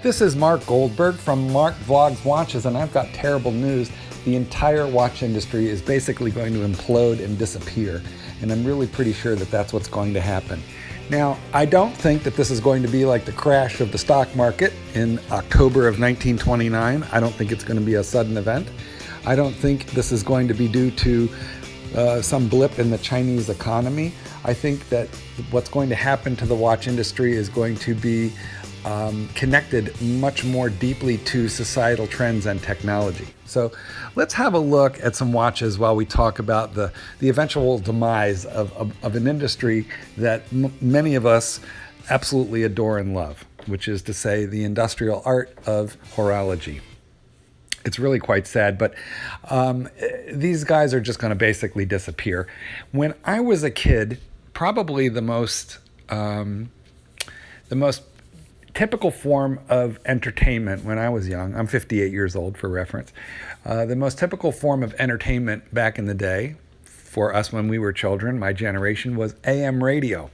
This is Mark Goldberg from Mark Vlogs Watches, and I've got terrible news. The entire watch industry is basically going to implode and disappear, and I'm really pretty sure that that's what's going to happen. Now, I don't think that this is going to be like the crash of the stock market in October of 1929. I don't think it's going to be a sudden event. I don't think this is going to be due to some blip in the Chinese economy. I think that what's going to happen to the watch industry is going to be connected much more deeply to societal trends and technology. So let's have a look at some watches while we talk about the eventual demise of an industry that many of us absolutely adore and love, which is to say the industrial art of horology. It's really quite sad, but these guys are just going to basically disappear. When I was a kid, probably the most typical form of entertainment when I was young, I'm 58 years old for reference, the most typical form of entertainment back in the day for us when we were children, my generation, was AM radio.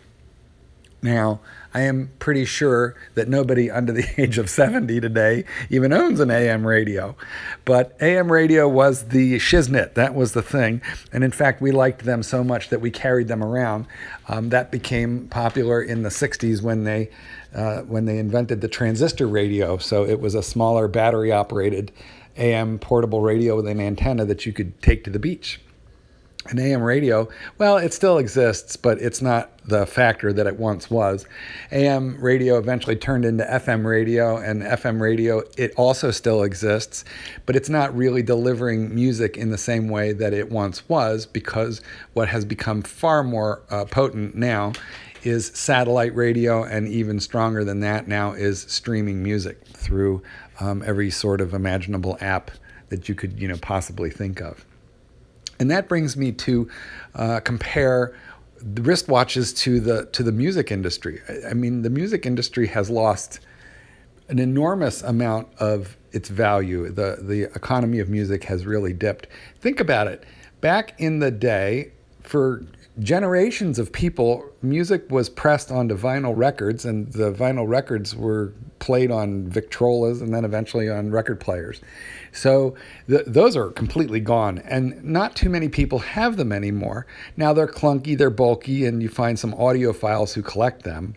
Now, I am pretty sure that nobody under the age of 70 today even owns an AM radio. But AM radio was the shiznit. That was the thing. And in fact, we liked them so much that we carried them around. That became popular in the 60s when they invented the transistor radio. So it was a smaller battery-operated AM portable radio with an antenna that you could take to the beach. An AM radio, well, it still exists, but it's not the factor that it once was. AM radio eventually turned into FM radio, and FM radio, it also still exists, but it's not really delivering music in the same way that it once was, because what has become far more potent now is satellite radio, and even stronger than that now is streaming music through every sort of imaginable app that you could possibly think of. And that brings me to compare the wristwatches to the music industry. I mean, the music industry has lost an enormous amount of its value. The economy of music has really dipped. Think about it. Back in the day, for generations of people, music was pressed onto vinyl records, and the vinyl records were played on Victrolas and then eventually on record players. So those are completely gone, and not too many people have them anymore. Now they're clunky, they're bulky, and you find some audiophiles who collect them.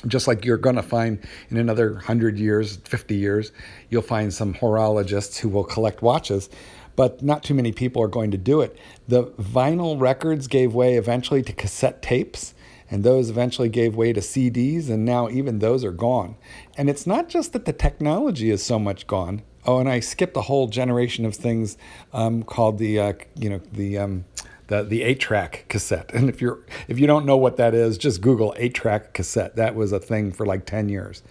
Just like you're going to find in another 100 years, 50 years, you'll find some horologists who will collect watches, but not too many people are going to do it. The vinyl records gave way eventually to cassette tapes, and those eventually gave way to CDs, and now even those are gone. And it's not just that the technology is so much gone. Oh, and I skipped a whole generation of things called the 8-track cassette. And if you don't know what that is, just Google 8-track cassette. That was a thing for like 10 years.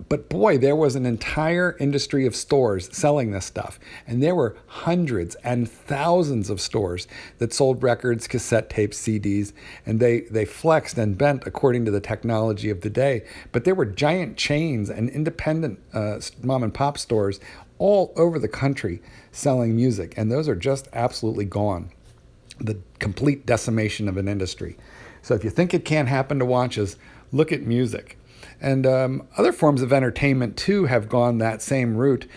But boy, there was an entire industry of stores selling this stuff. And there were hundreds and thousands of stores that sold records, cassette tapes, CDs, and they flexed and bent according to the technology of the day. But there were giant chains and independent mom and pop stores all over the country selling music. And those are just absolutely gone. The complete decimation of an industry. So if you think it can't happen to watches, look at music. And other forms of entertainment, too, have gone that same route.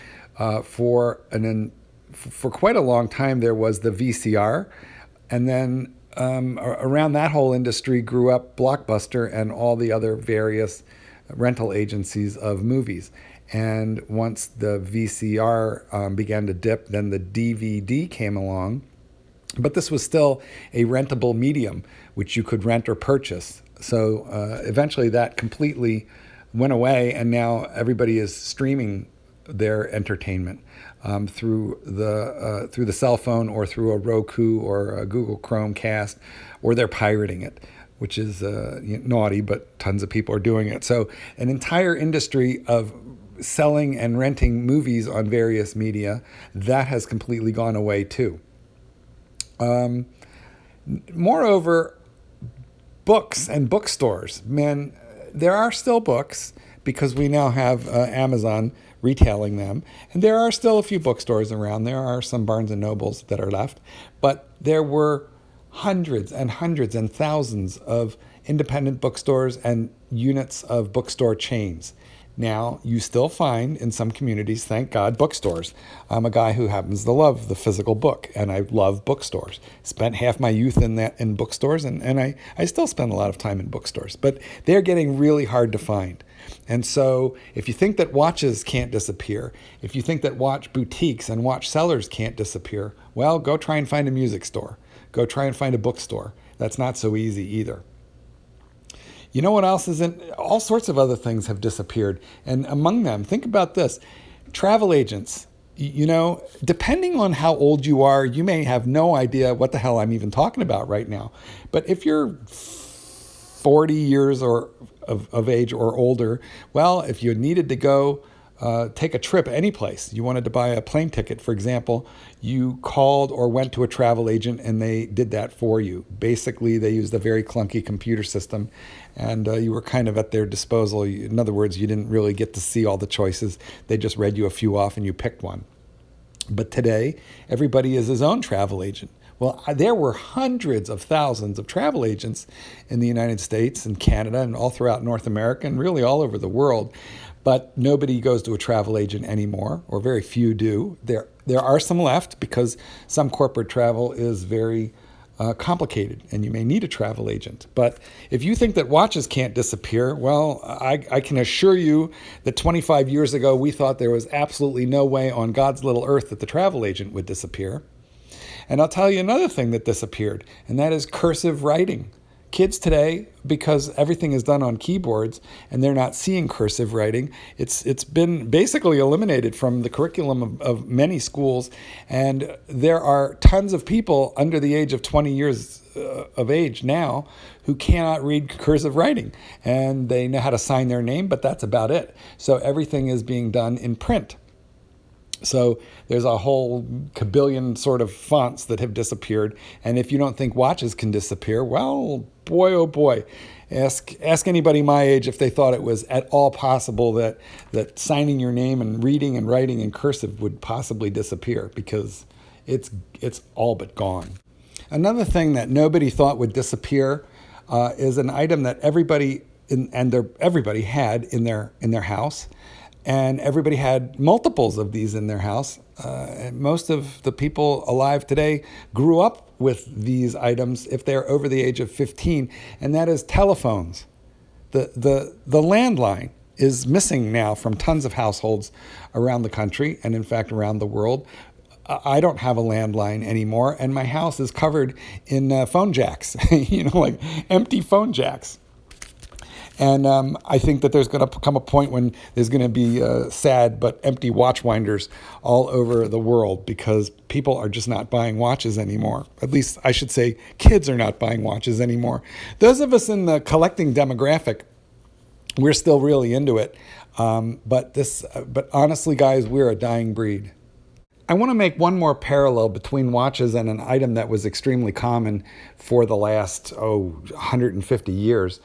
For quite a long time, there was the VCR. And then around that whole industry grew up Blockbuster and all the other various rental agencies of movies. And once the VCR began to dip, then the DVD came along. But this was still a rentable medium, which you could rent or purchase. So eventually that completely went away, and now everybody is streaming their entertainment through the cell phone or through a Roku or a Google Chromecast, or they're pirating it, which is naughty, but tons of people are doing it. So an entire industry of selling and renting movies on various media, that has completely gone away too. Moreover, books and bookstores. Man, there are still books because we now have Amazon retailing them. And there are still a few bookstores around. There are some Barnes and Nobles that are left. But there were hundreds and hundreds and thousands of independent bookstores and units of bookstore chains. Now, you still find in some communities, thank God, bookstores. I'm a guy who happens to love the physical book, and I love bookstores. Spent half my youth in bookstores, and I still spend a lot of time in bookstores. But they're getting really hard to find. And so if you think that watches can't disappear, if you think that watch boutiques and watch sellers can't disappear, well, go try and find a music store. Go try and find a bookstore. That's not so easy either. You know what else isn't? All sorts of other things have disappeared. And among them, think about this. Travel agents. You know, depending on how old you are, you may have no idea what the hell I'm even talking about right now. But if you're 40 years of age or older, well, if you needed to go take a trip any place, you wanted to buy a plane ticket, for example, you called or went to a travel agent and they did that for you. Basically, they used a very clunky computer system and you were kind of at their disposal. In other words, you didn't really get to see all the choices. They just read you a few off and you picked one. But today, everybody is his own travel agent. Well, there were hundreds of thousands of travel agents in the United States and Canada and all throughout North America and really all over the world. But nobody goes to a travel agent anymore, or very few do. There are some left because some corporate travel is very complicated and you may need a travel agent. But if you think that watches can't disappear, well, I can assure you that 25 years ago we thought there was absolutely no way on God's little earth that the travel agent would disappear. And I'll tell you another thing that disappeared, and that is cursive writing. Kids today, because everything is done on keyboards and they're not seeing cursive writing, it's been basically eliminated from the curriculum of many schools. And there are tons of people under the age of 20 years of age now who cannot read cursive writing. And they know how to sign their name, but that's about it. So everything is being done in print. So there's a whole kabillion sort of fonts that have disappeared. And if you don't think watches can disappear, well, boy, oh boy, ask anybody my age if they thought it was at all possible that signing your name and reading and writing in cursive would possibly disappear, because it's all but gone. Another thing that nobody thought would disappear is an item that everybody had in their house. And everybody had multiples of these in their house. And most of the people alive today grew up with these items if they're over the age of 15, and that is telephones. The landline is missing now from tons of households around the country and in fact around the world. I don't have a landline anymore, and my house is covered in phone jacks, like empty phone jacks. And I think that there's going to come a point when there's going to be sad but empty watch winders all over the world, because people are just not buying watches anymore. At least I should say kids are not buying watches anymore. Those of us in the collecting demographic, we're still really into it. But honestly, guys, we're a dying breed. I want to make one more parallel between watches and an item that was extremely common for the last 150 years.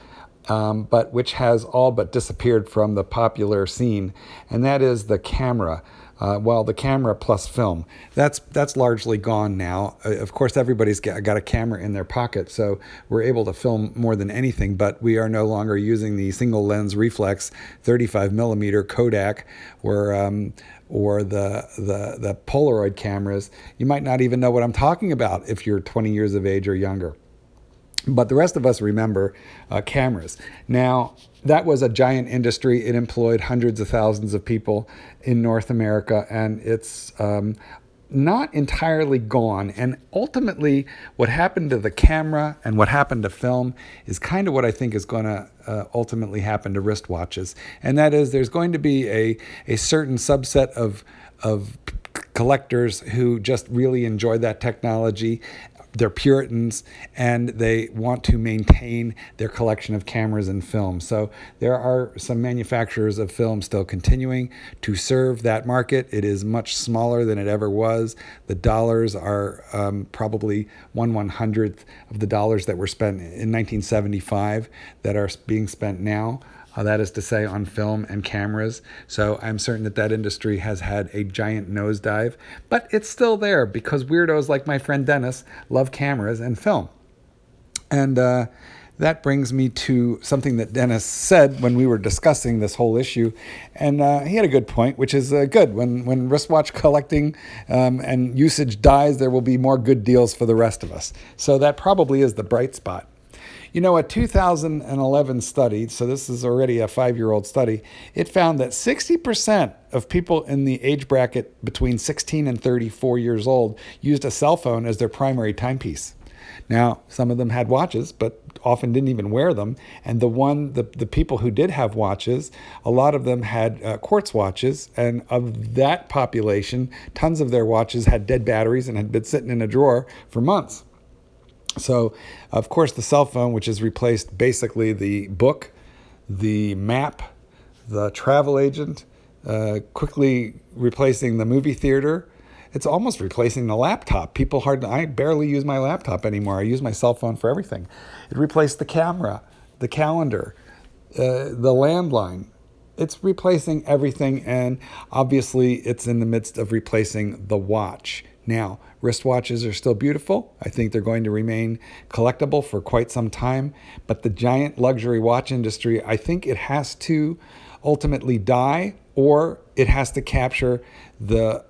But which has all but disappeared from the popular scene, and that is the camera. The camera plus film. That's largely gone now. Of course, everybody's got a camera in their pocket, so we're able to film more than anything, but we are no longer using the single lens reflex 35 millimeter Kodak or the Polaroid cameras. You might not even know what I'm talking about if you're 20 years of age or younger. But the rest of us remember cameras. Now, that was a giant industry. It employed hundreds of thousands of people in North America, and it's not entirely gone. And ultimately, what happened to the camera and what happened to film is kind of what I think is going to ultimately happen to wristwatches. And that is, there's going to be a certain subset of collectors who just really enjoy that technology. They're Puritans, and they want to maintain their collection of cameras and film. So there are some manufacturers of film still continuing to serve that market. It is much smaller than it ever was. The dollars are probably 1/100th of the dollars that were spent in 1975 that are being spent now. That is to say, on film and cameras. So I'm certain that industry has had a giant nosedive, but it's still there because weirdos like my friend Dennis love cameras and film. And that brings me to something that Dennis said when we were discussing this whole issue. And he had a good point, which is good. When wristwatch collecting and usage dies, there will be more good deals for the rest of us. So that probably is the bright spot. You know, a 2011 study, so this is already a 5-year-old study, it found that 60% of people in the age bracket between 16 and 34 years old used a cell phone as their primary timepiece. Now, some of them had watches, but often didn't even wear them. And the people who did have watches, a lot of them had quartz watches. And of that population, tons of their watches had dead batteries and had been sitting in a drawer for months. So, of course, the cell phone, which has replaced basically the book, the map, the travel agent, quickly replacing the movie theater. It's almost replacing the laptop. I barely use my laptop anymore. I use my cell phone for everything. It replaced the camera, the calendar, the landline. It's replacing everything, and obviously it's in the midst of replacing the watch. Now, wristwatches are still beautiful. I think they're going to remain collectible for quite some time, but the giant luxury watch industry, I think it has to ultimately die, or it has to capture the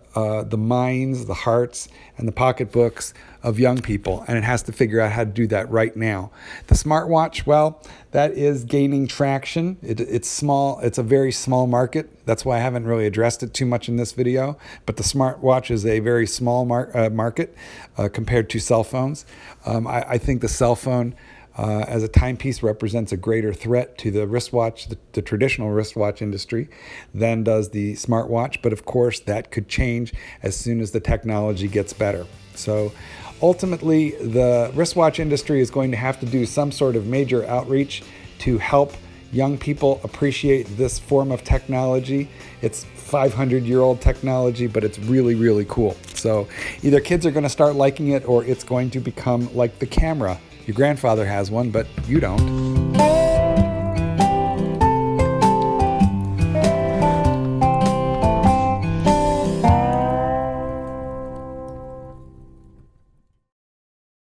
minds, the hearts, and the pocketbooks of young people, and it has to figure out how to do that right now. The smartwatch, well, that is gaining traction. It's small. It's a very small market. That's why I haven't really addressed it too much in this video, but the smartwatch is a very small market compared to cell phones. I think the cell phone as a timepiece represents a greater threat to the wristwatch, the traditional wristwatch industry, than does the smartwatch. But of course, that could change as soon as the technology gets better. So ultimately, the wristwatch industry is going to have to do some sort of major outreach to help young people appreciate this form of technology. It's 500-year-old technology, but it's really, really cool. So either kids are going to start liking it, or it's going to become like the camera. Your grandfather has one, but you don't.